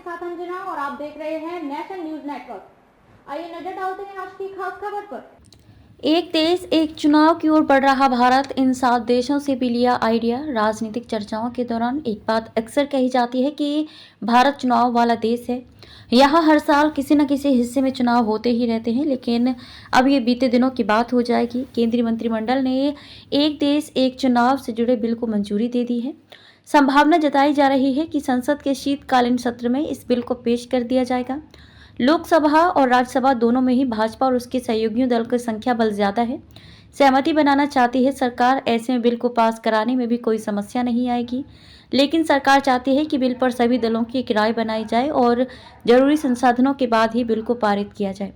साथ अंजना और आप देख रहे हैं नेशन न्यूज नेटवर्क। आइए नजर डालते हैं आज की खास खबर पर। एक देश एक चुनाव की ओर बढ़ रहा भारत इन 7 देशों से भी लिया आइडिया। राजनीतिक चर्चाओं के दौरान एक बात अक्सर कही जाती है कि भारत चुनाव वाला देश है। यहाँ हर साल किसी न किसी हिस्से में चुनाव होते ही रहते हैं, लेकिन अब ये बीते दिनों की बात हो जाएगी। केंद्रीय मंत्रिमंडल ने एक देश एक चुनाव से जुड़े बिल को मंजूरी दे दी है। संभावना जताई जा रही है कि संसद के शीतकालीन सत्र में इस बिल को पेश कर दिया जाएगा। लोकसभा और राज्यसभा दोनों में ही भाजपा और उसके सहयोगियों दल की संख्या बल ज्यादा है। सहमति बनाना चाहती है सरकार। ऐसे में बिल को पास कराने में भी कोई समस्या नहीं आएगी, लेकिन सरकार चाहती है कि बिल पर सभी दलों की एक राय बनाई जाए और जरूरी संसाधनों के बाद ही बिल को पारित किया जाए।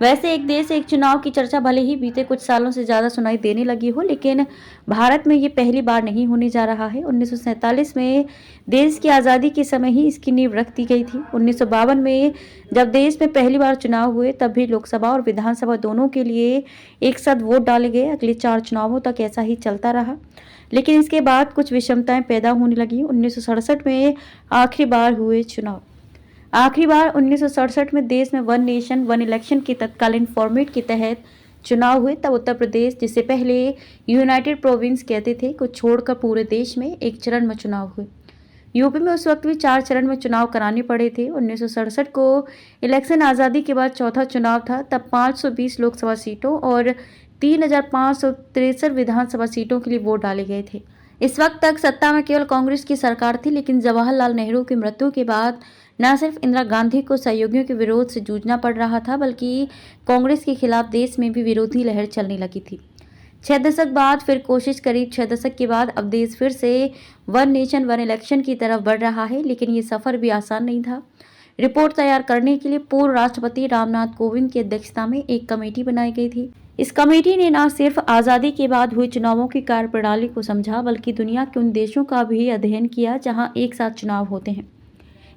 वैसे एक देश एक चुनाव की चर्चा भले ही बीते कुछ सालों से ज्यादा सुनाई देने लगी हो, लेकिन भारत में ये पहली बार नहीं होने जा रहा है। 1947 में देश की आज़ादी के समय ही इसकी नींव रख दी गई थी। 1952 में जब देश में पहली बार चुनाव हुए, तब भी लोकसभा और विधानसभा दोनों के लिए एक साथ वोट डाले गए। अगले 4 चुनावों तक ऐसा ही चलता रहा, लेकिन इसके बाद कुछ विषमताएं पैदा होने लगी। 1967 में आखिरी बार हुए चुनाव। आखिरी बार 1967 में देश में वन नेशन वन इलेक्शन के तत्कालीन फॉर्मेट के तहत चुनाव हुए। तब उत्तर प्रदेश, जिसे पहले यूनाइटेड प्रोविंस कहते थे, को छोड़कर पूरे देश में एक चरण में चुनाव हुए। यूपी में उस वक्त भी 4 चरण में चुनाव कराने पड़े थे। 1967 को इलेक्शन आज़ादी के बाद चौथा चुनाव था। तब 520 लोकसभा सीटों और 3563 विधानसभा सीटों के लिए वोट डाले गए थे। इस वक्त तक सत्ता में केवल कांग्रेस की सरकार थी, लेकिन जवाहरलाल नेहरू की मृत्यु के बाद न सिर्फ इंदिरा गांधी को सहयोगियों के विरोध से जूझना पड़ रहा था, बल्कि कांग्रेस के खिलाफ देश में भी विरोधी लहर चलने लगी थी। 6 दशक बाद फिर कोशिश, करीब 6 दशक के बाद अब देश फिर से वन नेशन वन इलेक्शन की तरफ बढ़ रहा है, लेकिन ये सफर भी आसान नहीं था। रिपोर्ट तैयार करने के लिए पूर्व राष्ट्रपति रामनाथ कोविंद की अध्यक्षता में एक कमेटी बनाई गई थी। इस कमेटी ने न सिर्फ आज़ादी के बाद हुए चुनावों की कार्यप्रणाली को समझा, बल्कि दुनिया के उन देशों का भी अध्ययन किया जहां एक साथ चुनाव होते हैं।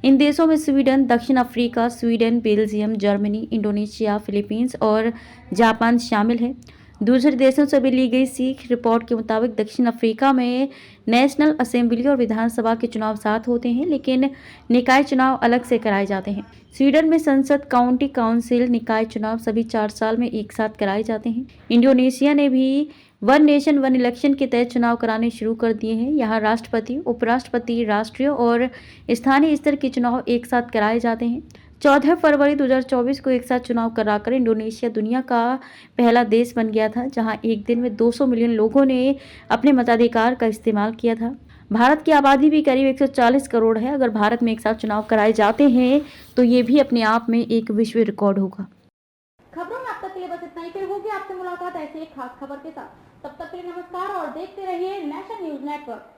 इन देशों में स्वीडन, दक्षिण Africa, Sweden, Belgium, Germany, Indonesia, Philippines और जापान शामिल है। दूसरे देशों से भी ली गई सीख। रिपोर्ट के मुताबिक दक्षिण अफ्रीका में नेशनल असेंबली और विधानसभा के चुनाव साथ होते हैं, लेकिन निकाय चुनाव अलग से कराए जाते हैं। स्वीडन में संसद, काउंटी काउंसिल, निकाय चुनाव सभी 4 साल में एक साथ कराए जाते हैं। इंडोनेशिया ने भी वन नेशन वन इलेक्शन के तहत चुनाव कराने शुरू कर दिए हैं। यहाँ राष्ट्रपति, उपराष्ट्रपति, राष्ट्रीय और स्थानीय स्तर के चुनाव एक साथ कराए जाते हैं। 14 फरवरी 2024 को एक साथ चुनाव कराकर इंडोनेशिया दुनिया का पहला देश बन गया था, जहां एक दिन में 200 मिलियन लोगों ने अपने मताधिकार का इस्तेमाल किया था। भारत की आबादी भी करीब 140 करोड़ है। अगर भारत में एक साथ चुनाव कराए जाते हैं तो ये भी अपने आप में एक विश्व रिकॉर्ड होगा। खबरों में अब तक के लिए बस इतना ही। फिर होगी आपसे मुलाकात ऐसी एक खास खबर के साथ। तब तक के लिए नमस्कार और देखते रहिए नेशन न्यूज नेटवर्क।